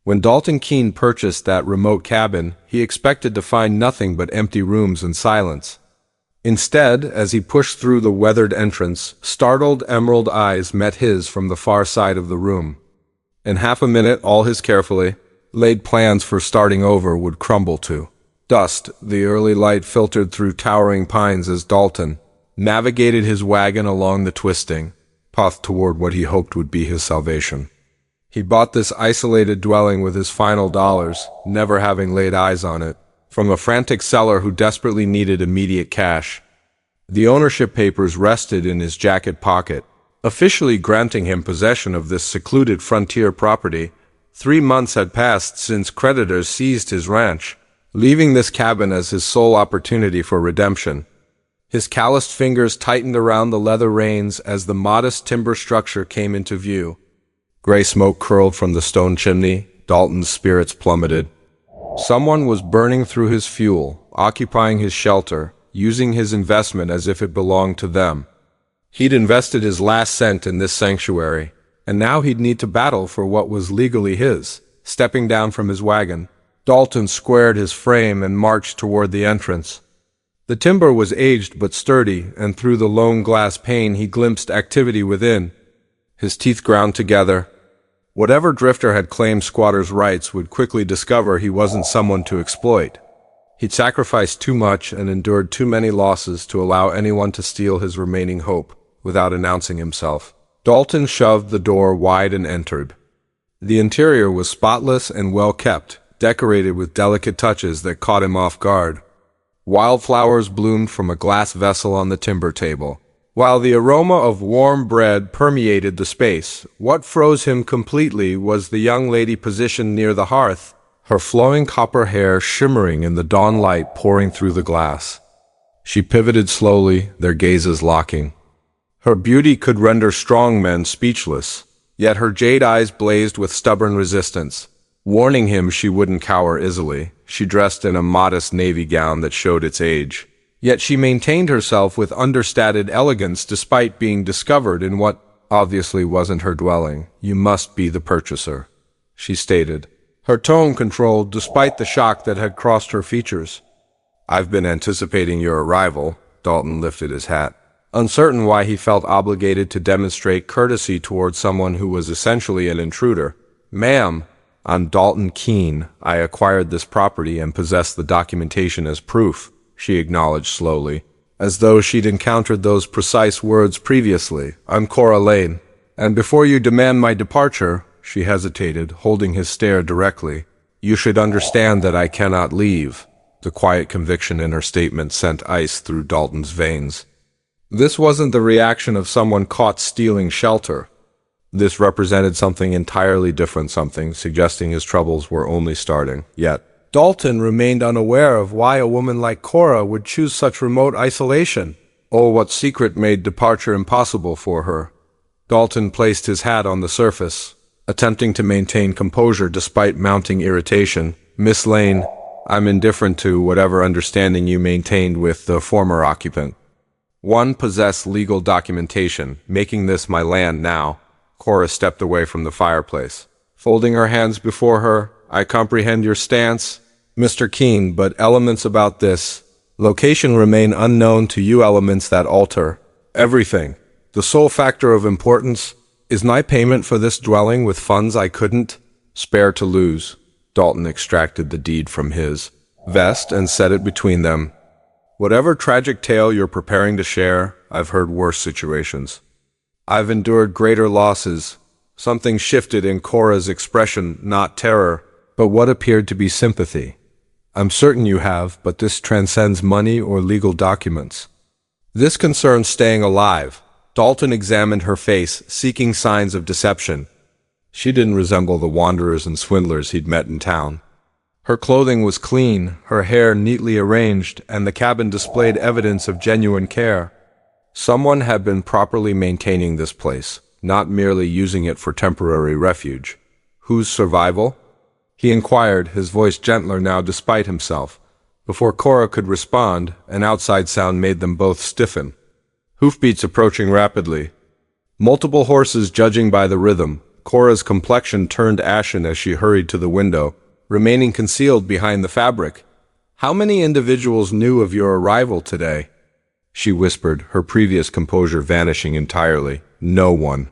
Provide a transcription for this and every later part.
When Dalton Keene purchased that remote cabin, he expected to find nothing but empty rooms and silence. Instead, as he pushed through the weathered entrance, startled emerald eyes met his from the far side of the room. In half a minute, all his carefully laid plans for starting over would crumble to dust. The early light filtered through towering pines as Dalton navigated his wagon along the twisting path toward what he hoped would be his salvation. He bought this isolated dwelling with his final dollars, never having laid eyes on it, from a frantic seller who desperately needed immediate cash. The ownership papers rested in his jacket pocket, officially granting him possession of this secluded frontier property. 3 months had passed since creditors seized his ranch, leaving this cabin as his sole opportunity for redemption. His calloused fingers tightened around the leather reins as the modest timber structure came into view. Gray smoke curled from the stone chimney. Dalton's spirits plummeted. Someone was burning through his fuel, occupying his shelter, using his investment as if it belonged to them. He'd invested his last cent in this sanctuary, and now he'd need to battle for what was legally his. Stepping down from his wagon, Dalton squared his frame and marched toward the entrance. The timber was aged but sturdy, and through the lone glass pane he glimpsed activity within. His teeth ground together. Whatever drifter had claimed squatters' rights would quickly discover he wasn't someone to exploit. He'd sacrificed too much and endured too many losses to allow anyone to steal his remaining hope without announcing himself. Dalton shoved the door wide and entered. The interior was spotless and well kept, decorated with delicate touches that caught him off guard. Wildflowers bloomed from a glass vessel on the timber table, while the aroma of warm bread permeated the space. What froze him completely was the young lady positioned near the hearth, her flowing copper hair shimmering in the dawn light pouring through the glass. She pivoted slowly, their gazes locking. Her beauty could render strong men speechless, yet her jade eyes blazed with stubborn resistance, warning him she wouldn't cower easily. She dressed in a modest navy gown that showed its age. Yet she maintained herself with understated elegance despite being discovered in what obviously wasn't her dwelling. "You must be the purchaser," she stated, her tone controlled despite the shock that had crossed her features. "I've been anticipating your arrival." Dalton lifted his hat, uncertain why he felt obligated to demonstrate courtesy toward someone who was essentially an intruder. "Ma'am, I'm Dalton Keene. I acquired this property and possess the documentation as proof," she acknowledged slowly, as though she'd encountered those precise words previously. "I'm Cora Lane, and before you demand my departure," she hesitated, holding his stare directly, "you should understand that I cannot leave." The quiet conviction in her statement sent ice through Dalton's veins. This wasn't the reaction of someone caught stealing shelter. This represented something entirely different, something suggesting his troubles were only starting. Yet Dalton remained unaware of why a woman like Cora would choose such remote isolation. Oh, what secret made departure impossible for her? Dalton placed his hat on the surface, attempting to maintain composure despite mounting irritation. "Miss Lane, I'm indifferent to whatever understanding you maintained with the former occupant. One possess legal documentation, making this my land now." Cora stepped away from the fireplace, folding her hands before her. "I comprehend your stance, Mr. Keene, but elements about this location remain unknown to you, elements that alter everything. The sole factor of importance is my payment for this dwelling with funds I couldn't spare to lose." Dalton extracted the deed from his vest and set it between them. "Whatever tragic tale you're preparing to share, I've heard worse situations. I've endured greater losses." Something shifted in Cora's expression, not terror, but what appeared to be sympathy. "I'm certain you have, but this transcends money or legal documents. This concerns staying alive." Dalton examined her face, seeking signs of deception. She didn't resemble the wanderers and swindlers he'd met in town. Her clothing was clean, her hair neatly arranged, and the cabin displayed evidence of genuine care. Someone had been properly maintaining this place, not merely using it for temporary refuge. "Whose survival?" he inquired, his voice gentler now despite himself. Before Cora could respond, an outside sound made them both stiffen. Hoofbeats approaching rapidly. Multiple horses, judging by the rhythm, Cora's complexion turned ashen as she hurried to the window, remaining concealed behind the fabric. "How many individuals knew of your arrival today?" she whispered, her previous composure vanishing entirely. "No one."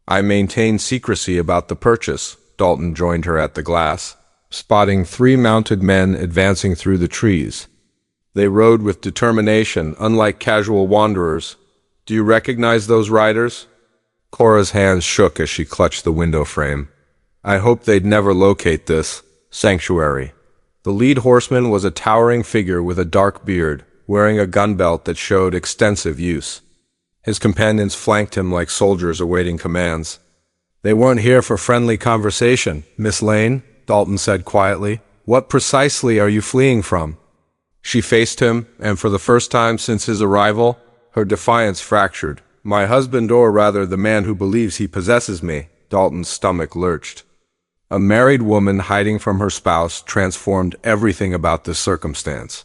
"I maintain secrecy about the purchase." Dalton joined her at the glass, spotting 3 mounted men advancing through the trees. They rode with determination, unlike casual wanderers. "Do you recognize those riders?" Cora's hands shook as she clutched the window frame. "I hoped they'd never locate this sanctuary." The lead horseman was a towering figure with a dark beard, wearing a gun belt that showed extensive use. His companions flanked him like soldiers awaiting commands. "They weren't here for friendly conversation, Miss Lane," Dalton said quietly. "What precisely are you fleeing from?" She faced him, and for the first time since his arrival, her defiance fractured. "My husband, or rather the man who believes he possesses me." Dalton's stomach lurched. A married woman hiding from her spouse transformed everything about this circumstance.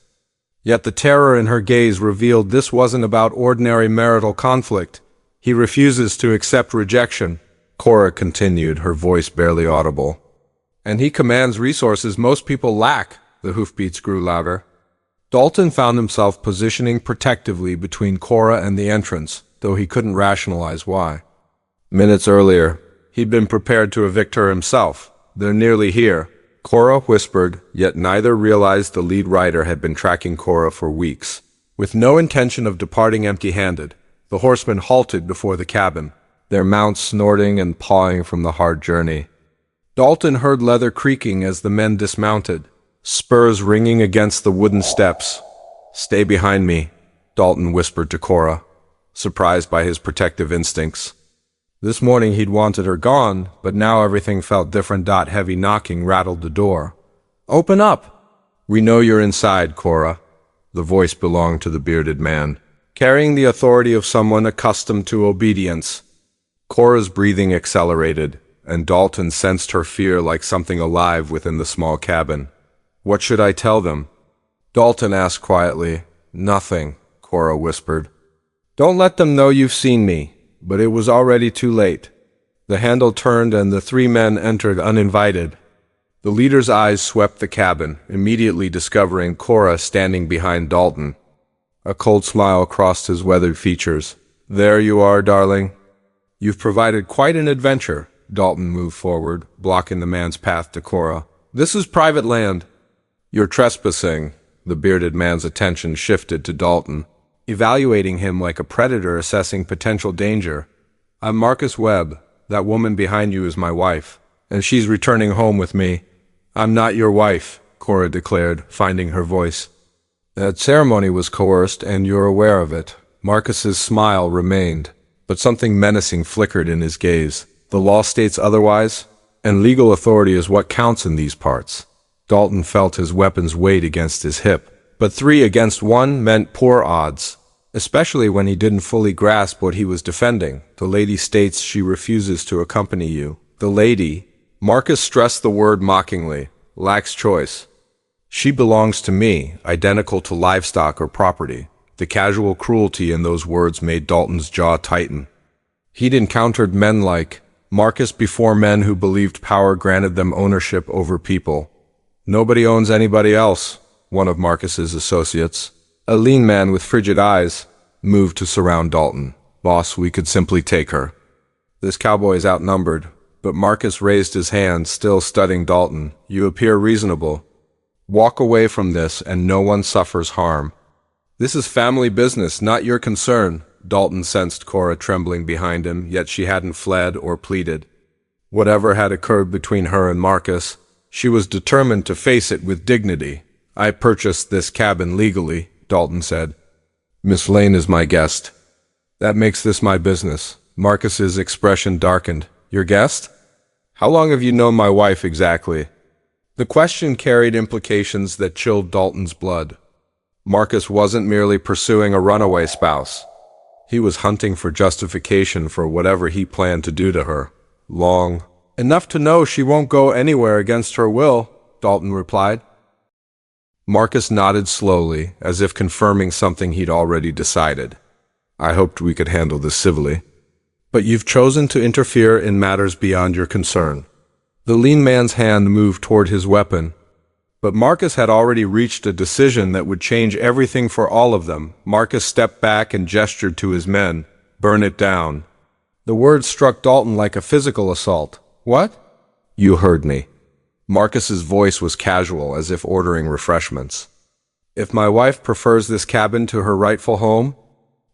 Yet the terror in her gaze revealed this wasn't about ordinary marital conflict. "He refuses to accept rejection," Cora continued, her voice barely audible. "And he commands resources most people lack." The hoofbeats grew louder. Dalton found himself positioning protectively between Cora and the entrance, though he couldn't rationalize why. Minutes earlier, he'd been prepared to evict her himself. "They're nearly here," Cora whispered, yet neither realized the lead rider had been tracking Cora for weeks. With no intention of departing empty-handed, the horsemen halted before the cabin, their mounts snorting and pawing from the hard journey. Dalton heard leather creaking as the men dismounted, spurs ringing against the wooden steps. "Stay behind me," Dalton whispered to Cora, surprised by his protective instincts. This morning he'd wanted her gone, but now everything felt different. Heavy knocking rattled the door. "Open up!" "We know you're inside, Cora." The voice belonged to the bearded man, carrying the authority of someone accustomed to obedience. Cora's breathing accelerated, and Dalton sensed her fear like something alive within the small cabin. "What should I tell them?" Dalton asked quietly. "Nothing," Cora whispered. "Don't let them know you've seen me." But it was already too late. The handle turned and the 3 men entered uninvited. The leader's eyes swept the cabin, immediately discovering Cora standing behind Dalton. A cold smile crossed his weathered features. "There you are, darling. You've provided quite an adventure." Dalton moved forward, blocking the man's path to Cora. "This is private land." "You're trespassing." The bearded man's attention shifted to Dalton, evaluating him like a predator assessing potential danger. "I'm Marcus Webb. That woman behind you is my wife, and she's returning home with me." "I'm not your wife," Cora declared, finding her voice. "That ceremony was coerced, and you're aware of it." Marcus's smile remained, but something menacing flickered in his gaze. "The law states otherwise, and legal authority is what counts in these parts." Dalton felt his weapon's weight against his hip. But 3 against 1 meant poor odds, especially when he didn't fully grasp what he was defending. "The lady states she refuses to accompany you." "The lady," Marcus stressed the word mockingly, "lacks choice. She belongs to me, identical to livestock or property." The casual cruelty in those words made Dalton's jaw tighten. He'd encountered men like Marcus before, men who believed power granted them ownership over people. "Nobody owns anybody else," one of Marcus's associates, a lean man with frigid eyes, moved to surround Dalton. "Boss, we could simply take her. This cowboy is outnumbered." But Marcus raised his hand, still studying Dalton. "You appear reasonable. Walk away from this and no one suffers harm." "This is family business, not your concern." Dalton sensed Cora trembling behind him, yet she hadn't fled or pleaded. Whatever had occurred between her and Marcus, she was determined to face it with dignity. "I purchased this cabin legally," Dalton said. "Miss Lane is my guest. That makes this my business." Marcus's expression darkened. "Your guest? How long have you known my wife exactly?" The question carried implications that chilled Dalton's blood. Marcus wasn't merely pursuing a runaway spouse. He was hunting for justification for whatever he planned to do to her. "Long enough to know she won't go anywhere against her will," Dalton replied. Marcus nodded slowly, as if confirming something he'd already decided. "I hoped we could handle this civilly." But you've chosen to interfere in matters beyond your concern. The lean man's hand moved toward his weapon, but Marcus had already reached a decision that would change everything for all of them. Marcus stepped back and gestured to his men. "Burn it down." The words struck Dalton like a physical assault. "What?" "You heard me." Marcus's voice was casual, as if ordering refreshments. "If my wife prefers this cabin to her rightful home,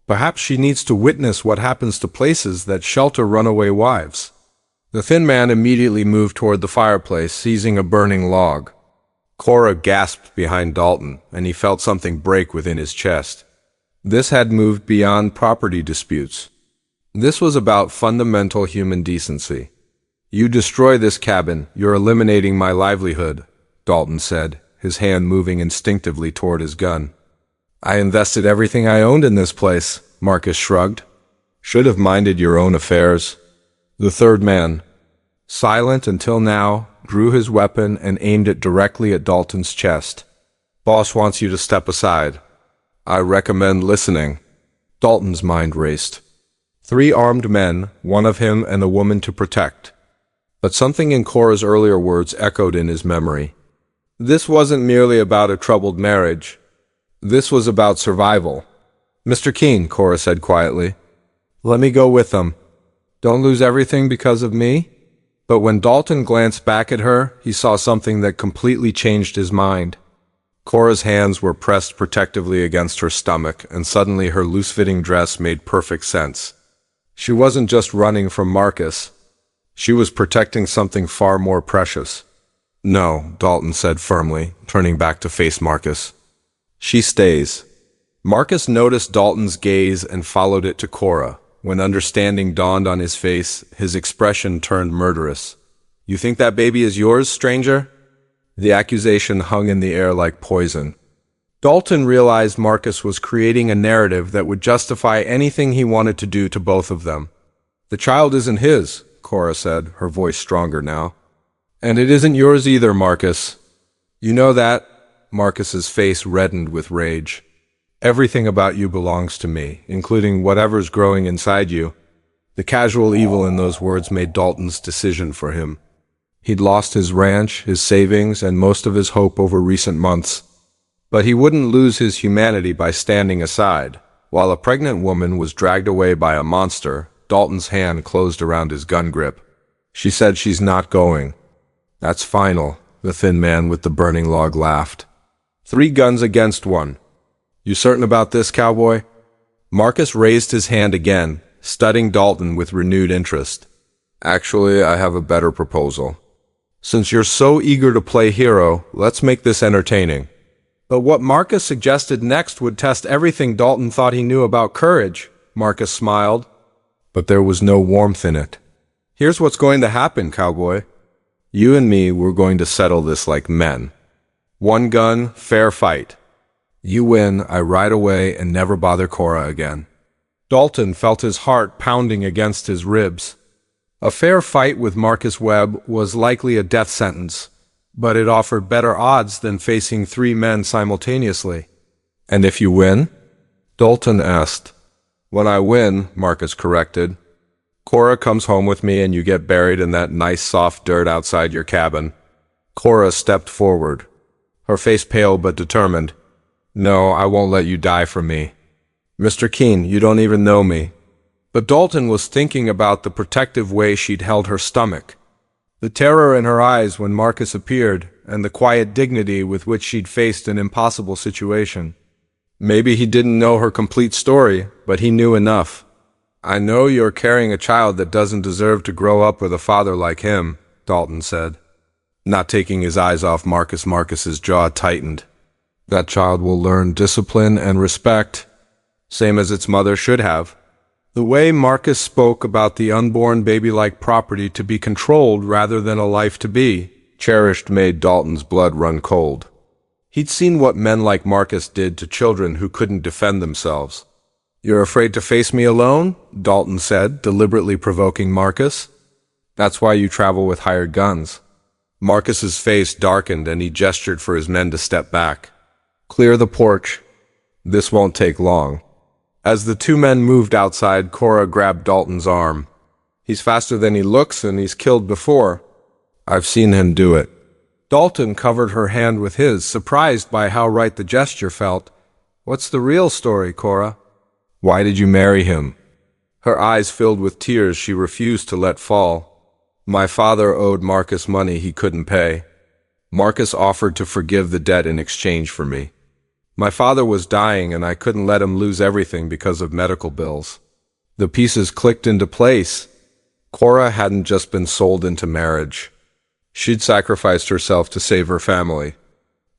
perhaps she needs to witness what happens to places that shelter runaway wives." The thin man immediately moved toward the fireplace, seizing a burning log. Cora gasped behind Dalton, and he felt something break within his chest. This had moved beyond property disputes. This was about fundamental human decency. "You destroy this cabin, you're eliminating my livelihood," Dalton said, his hand moving instinctively toward his gun. "I invested everything I owned in this place," Marcus shrugged. "Should have minded your own affairs." The third man, silent until now, drew his weapon and aimed it directly at Dalton's chest. "Boss wants you to step aside." "I recommend listening." Dalton's mind raced. 3 armed men, one of him and the woman to protect. But something in Cora's earlier words echoed in his memory. This wasn't merely about a troubled marriage. This was about survival. "Mr. Keene," Cora said quietly, "let me go with them. Don't lose everything because of me." But when Dalton glanced back at her, he saw something that completely changed his mind. Cora's hands were pressed protectively against her stomach, and suddenly her loose-fitting dress made perfect sense. She wasn't just running from Marcus. She was protecting something far more precious. "No," Dalton said firmly, turning back to face Marcus. "She stays." Marcus noticed Dalton's gaze and followed it to Cora. When understanding dawned on his face, his expression turned murderous. "You think that baby is yours, stranger?" The accusation hung in the air like poison. Dalton realized Marcus was creating a narrative that would justify anything he wanted to do to both of them. "The child isn't his," Cora said, her voice stronger now. "And it isn't yours either, Marcus. You know that?" Marcus's face reddened with rage. "Everything about you belongs to me, including whatever's growing inside you." The casual evil in those words made Dalton's decision for him. He'd lost his ranch, his savings, and most of his hope over recent months. But he wouldn't lose his humanity by standing aside. While a pregnant woman was dragged away by a monster, Dalton's hand closed around his gun grip. "She said she's not going." "That's final," the thin man with the burning log laughed. 3 guns against 1. "You certain about this, cowboy?" Marcus raised his hand again, studying Dalton with renewed interest. "Actually, I have a better proposal. Since you're so eager to play hero, let's make this entertaining." But what Marcus suggested next would test everything Dalton thought he knew about courage. Marcus smiled, but there was no warmth in it. "Here's what's going to happen, cowboy. You and me, we're going to settle this like men. 1 gun, fair fight. You win, I ride away and never bother Cora again." Dalton felt his heart pounding against his ribs. A fair fight with Marcus Webb was likely a death sentence, but it offered better odds than facing 3 men simultaneously. "And if you win?" Dalton asked. "When I win," Marcus corrected, "Cora comes home with me and you get buried in that nice soft dirt outside your cabin." Cora stepped forward, her face pale but determined. "No, I won't let you die for me." "Mr. Keene, you don't even know me." But Dalton was thinking about the protective way she'd held her stomach, the terror in her eyes when Marcus appeared, and the quiet dignity with which she'd faced an impossible situation. Maybe he didn't know her complete story, but he knew enough. "I know you're carrying a child that doesn't deserve to grow up with a father like him," Dalton said. Not taking his eyes off Marcus's jaw tightened. "That child will learn discipline and respect, same as its mother should have." The way Marcus spoke about the unborn baby-like property to be controlled rather than a life to be cherished made Dalton's blood run cold. He'd seen what men like Marcus did to children who couldn't defend themselves. "You're afraid to face me alone?" Dalton said, deliberately provoking Marcus. "That's why you travel with hired guns." Marcus's face darkened and he gestured for his men to step back. "Clear the porch. This won't take long." As the two men moved outside, Cora grabbed Dalton's arm. "He's faster than he looks, and he's killed before. I've seen him do it." Dalton covered her hand with his, surprised by how right the gesture felt. "What's the real story, Cora? Why did you marry him?" Her eyes filled with tears she refused to let fall. "My father owed Marcus money he couldn't pay. Marcus offered to forgive the debt in exchange for me. My father was dying, and I couldn't let him lose everything because of medical bills." The pieces clicked into place. Cora hadn't just been sold into marriage. She'd sacrificed herself to save her family.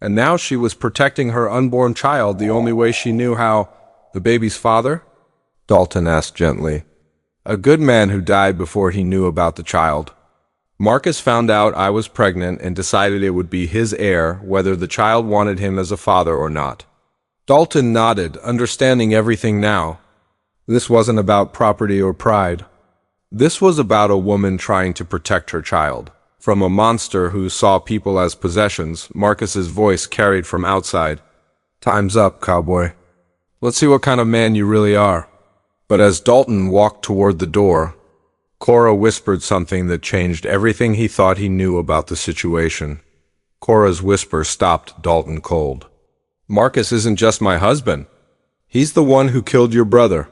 And now she was protecting her unborn child the only way she knew how. "The baby's father?" Dalton asked gently. "A good man who died before he knew about the child. Marcus found out I was pregnant and decided it would be his heir whether the child wanted him as a father or not." Dalton nodded, understanding everything now. This wasn't about property or pride. This was about a woman trying to protect her child from a monster who saw people as possessions. Marcus's voice carried from outside. "Time's up, cowboy. Let's see what kind of man you really are." But as Dalton walked toward the door, Cora whispered something that changed everything he thought he knew about the situation. Cora's whisper stopped Dalton cold. "Marcus isn't just my husband. He's the one who killed your brother."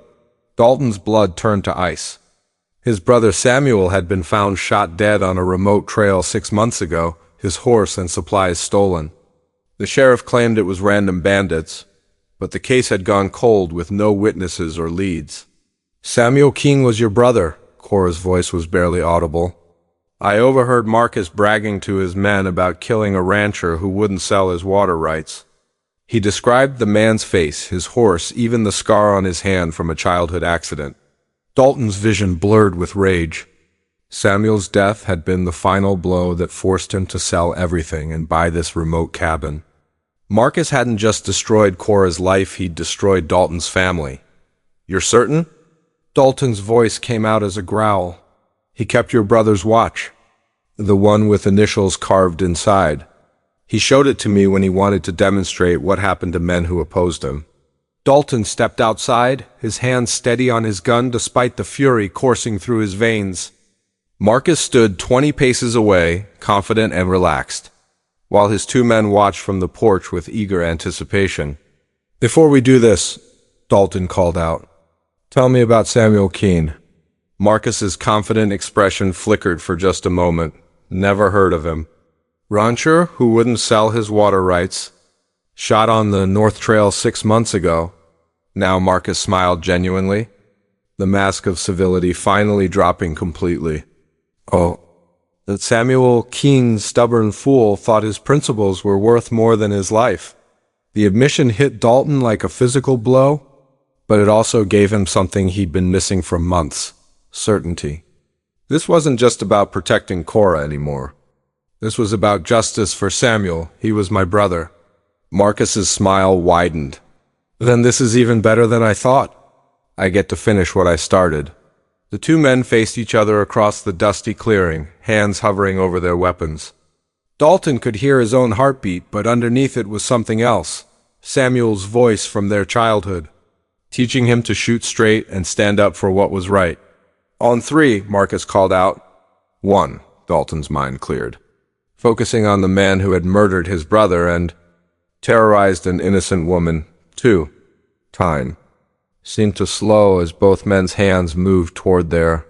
Dalton's blood turned to ice. His brother Samuel had been found shot dead on a remote trail 6 months ago, his horse and supplies stolen. The sheriff claimed it was random bandits, but the case had gone cold with no witnesses or leads. "Samuel King was your brother," Cora's voice was barely audible. "I overheard Marcus bragging to his men about killing a rancher who wouldn't sell his water rights." He described the man's face, his horse, even the scar on his hand from a childhood accident. Dalton's vision blurred with rage. Samuel's death had been the final blow that forced him to sell everything and buy this remote cabin. Marcus hadn't just destroyed Cora's life, he'd destroyed Dalton's family. "You're certain?" Dalton's voice came out as a growl. "He kept your brother's watch, the one with initials carved inside. He showed it to me when he wanted to demonstrate what happened to men who opposed him." Dalton stepped outside, his hand steady on his gun despite the fury coursing through his veins. Marcus stood 20 paces away, confident and relaxed, while his two men watched from the porch with eager anticipation. "Before we do this," Dalton called out, "tell me about Samuel Keene." Marcus's confident expression flickered for just a moment. "Never heard of him." "Rancher who wouldn't sell his water rights. Shot on the North Trail 6 months ago." Now Marcus smiled genuinely, the mask of civility finally dropping completely. "Oh, that Samuel Keene, stubborn fool, thought his principles were worth more than his life." The admission hit Dalton like a physical blow, but it also gave him something he'd been missing for months: certainty. This wasn't just about protecting Cora anymore. This was about justice for Samuel. He was my brother. Marcus's smile widened. "Then this is even better than I thought. I get to finish what I started." The two men faced each other across the dusty clearing, hands hovering over their weapons. Dalton could hear his own heartbeat, but underneath it was something else. Samuel's voice from their childhood, teaching him to shoot straight and stand up for what was right. "On 3, Marcus called out. 1, Dalton's mind cleared, focusing on the man who had murdered his brother and terrorized an innocent woman. 2, time seemed to slow as both men's hands moved toward their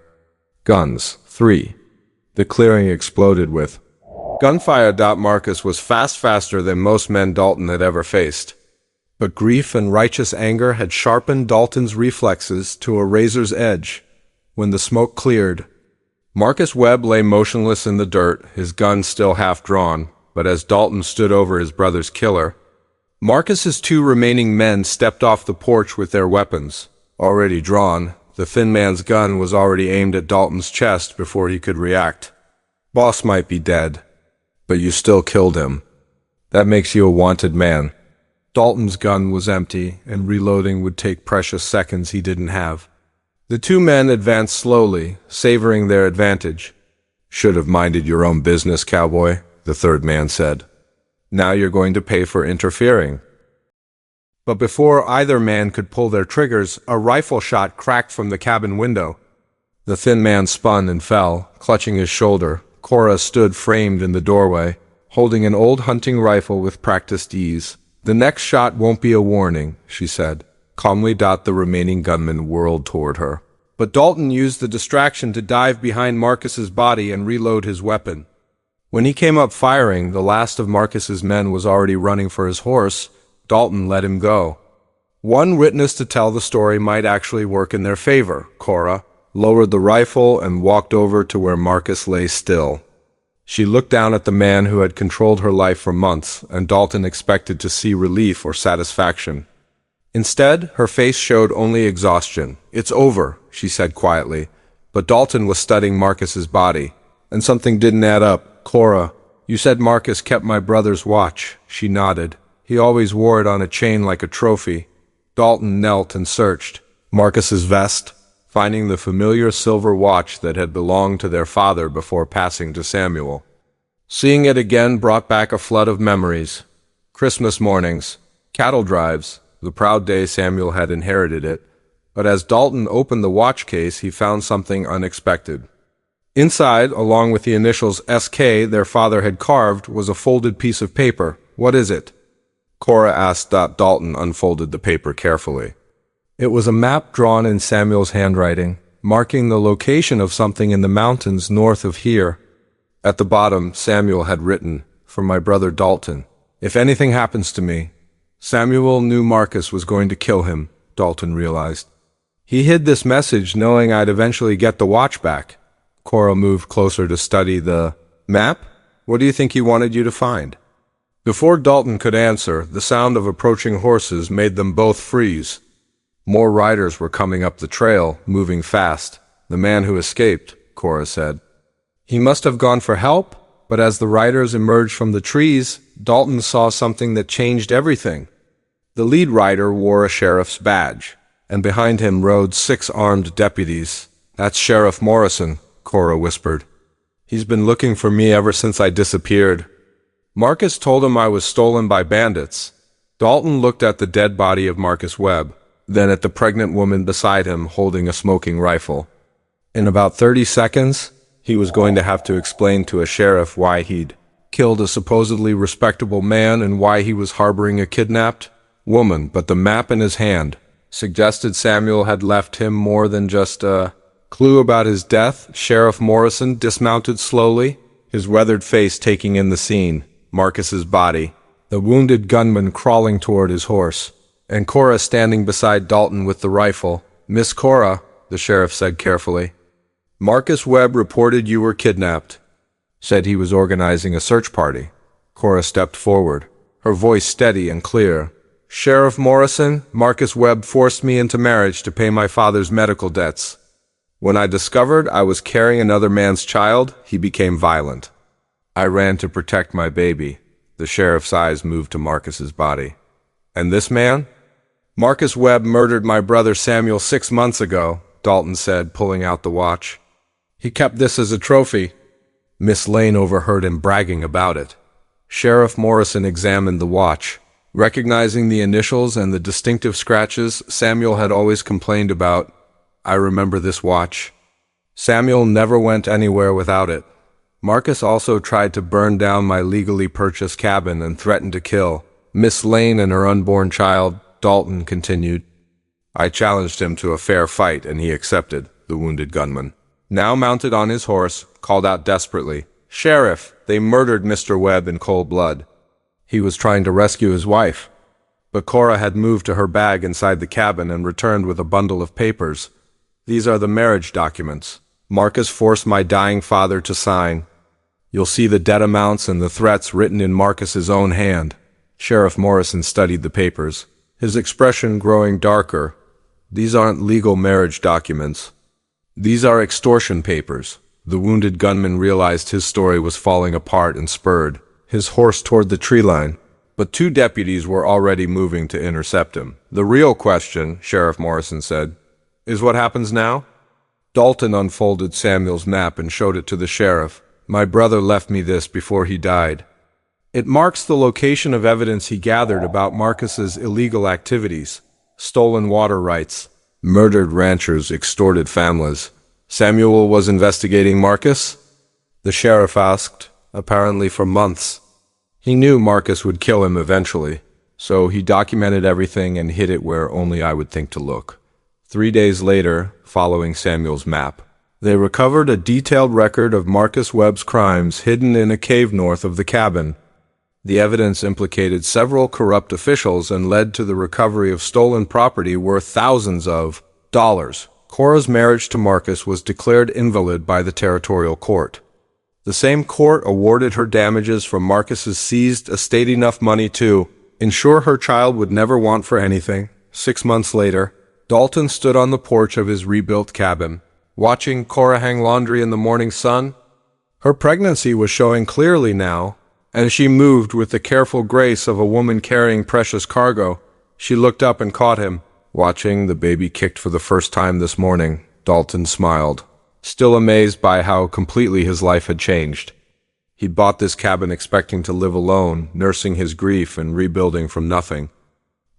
guns. 3, the clearing exploded with gunfire. Marcus was faster than most men Dalton had ever faced. But grief and righteous anger had sharpened Dalton's reflexes to a razor's edge. When the smoke cleared, Marcus Webb lay motionless in the dirt, his gun still half drawn, but as Dalton stood over his brother's killer, Marcus's 2 remaining men stepped off the porch with their weapons, already drawn. The thin man's gun was already aimed at Dalton's chest before he could react. "Boss might be dead, but you still killed him. That makes you a wanted man." Dalton's gun was empty, and reloading would take precious seconds he didn't have. The 2 men advanced slowly, savoring their advantage. "Should have minded your own business, cowboy," the third man said. "Now you're going to pay for interfering." But before either man could pull their triggers, a rifle shot cracked from the cabin window. The thin man spun and fell, clutching his shoulder. Cora stood framed in the doorway, holding an old hunting rifle with practiced ease. "The next shot won't be a warning," she said. Calmly, the remaining gunman whirled toward her. But Dalton used the distraction to dive behind Marcus's body and reload his weapon. When he came up firing, the last of Marcus's men was already running for his horse. Dalton let him go. One witness to tell the story might actually work in their favor. Cora lowered the rifle and walked over to where Marcus lay still. She looked down at the man who had controlled her life for months, and Dalton expected to see relief or satisfaction. Instead, her face showed only exhaustion. "It's over," she said quietly, but Dalton was studying Marcus's body, and something didn't add up. "Cora, you said Marcus kept my brother's watch." She nodded. "He always wore it on a chain like a trophy." Dalton knelt and searched Marcus's vest, finding the familiar silver watch that had belonged to their father before passing to Samuel. Seeing it again brought back a flood of memories. Christmas mornings, cattle drives, the proud day Samuel had inherited it, but as Dalton opened the watch case, he found something unexpected. Inside, along with the initials SK their father had carved, was a folded piece of paper. "What is it?" Cora asked. Dalton unfolded the paper carefully. It was a map drawn in Samuel's handwriting, marking the location of something in the mountains north of here. At the bottom, Samuel had written, "For my brother Dalton. If anything happens to me." Samuel knew Marcus was going to kill him, Dalton realized. He hid this message knowing I'd eventually get the watch back. Cora moved closer to study the map. "What do you think he wanted you to find?" Before Dalton could answer, the sound of approaching horses made them both freeze. More riders were coming up the trail, moving fast. "The man who escaped," Cora said. "He must have gone for help," but as the riders emerged from the trees, Dalton saw something that changed everything. The lead rider wore a sheriff's badge, and behind him rode 6 armed deputies. "That's Sheriff Morrison," Cora whispered. "He's been looking for me ever since I disappeared. Marcus told him I was stolen by bandits." Dalton looked at the dead body of Marcus Webb, then at the pregnant woman beside him holding a smoking rifle. In about 30 seconds, he was going to have to explain to a sheriff why he'd killed a supposedly respectable man and why he was harboring a kidnapped woman, but the map in his hand suggested Samuel had left him more than just a clue about his death. Sheriff Morrison dismounted slowly, his weathered face taking in the scene. Marcus's body, the wounded gunman crawling toward his horse, and Cora standing beside Dalton with the rifle. "Miss Cora," the sheriff said carefully, "Marcus Webb reported you were kidnapped. Said he was organizing a search party." Cora stepped forward, her voice steady and clear. "Sheriff Morrison, Marcus Webb forced me into marriage to pay my father's medical debts. When I discovered I was carrying another man's child, he became violent. I ran to protect my baby." The sheriff's eyes moved to Marcus's body. "And this man?" "Marcus Webb murdered my brother Samuel 6 months ago," Dalton said, pulling out the watch. "He kept this as a trophy." Miss Lane overheard him bragging about it. Sheriff Morrison examined the watch. Recognizing the initials and the distinctive scratches Samuel had always complained about, "I remember this watch. Samuel never went anywhere without it. Marcus also tried to burn down my legally purchased cabin and threatened to kill Miss Lane and her unborn child," Dalton continued. "I challenged him to a fair fight and he accepted," the wounded gunman, now mounted on his horse, called out desperately, "Sheriff, they murdered Mr. Webb in cold blood. He was trying to rescue his wife." But Cora had moved to her bag inside the cabin and returned with a bundle of papers. "These are the marriage documents Marcus forced my dying father to sign. You'll see the debt amounts and the threats written in Marcus's own hand." Sheriff Morrison studied the papers, his expression growing darker. "These aren't legal marriage documents. These are extortion papers." The wounded gunman realized his story was falling apart and spurred his horse toward the tree line. But 2 deputies were already moving to intercept him. "The real question," Sheriff Morrison said, "is what happens now?" Dalton unfolded Samuel's map and showed it to the sheriff. "My brother left me this before he died. It marks the location of evidence he gathered about Marcus's illegal activities, stolen water rights, murdered ranchers, extorted families. Samuel was investigating Marcus? The sheriff asked, apparently for months. He knew Marcus would kill him eventually, so he documented everything and hid it where only I would think to look. 3 days later, following Samuel's map, they recovered a detailed record of Marcus Webb's crimes hidden in a cave north of the cabin. The evidence implicated several corrupt officials and led to the recovery of stolen property worth thousands of dollars. Cora's marriage to Marcus was declared invalid by the territorial court. The same court awarded her damages from Marcus's seized estate enough money to ensure her child would never want for anything. 6 months later, Dalton stood on the porch of his rebuilt cabin, watching Cora hang laundry in the morning sun. Her pregnancy was showing clearly now, and she moved with the careful grace of a woman carrying precious cargo. She looked up and caught him. Watching the baby kicked for the first time this morning, Dalton smiled, still amazed by how completely his life had changed. He'd bought this cabin expecting to live alone, nursing his grief and rebuilding from nothing.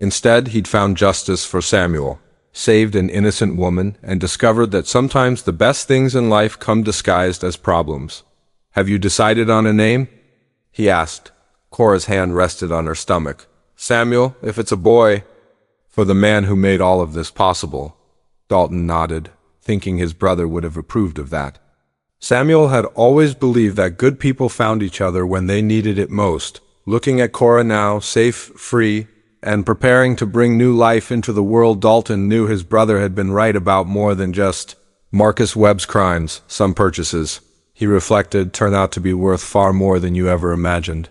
Instead, he'd found justice for Samuel, saved an innocent woman, and discovered that sometimes the best things in life come disguised as problems. "Have you decided on a name?" he asked. Cora's hand rested on her stomach. "Samuel, if it's a boy." "For the man who made all of this possible." Dalton nodded, thinking his brother would have approved of that. Samuel had always believed that good people found each other when they needed it most. Looking at Cora now, safe, free, and preparing to bring new life into the world, Dalton knew his brother had been right about more than just Marcus Webb's crimes. Some purchases, he reflected, turn out to be worth far more than you ever imagined.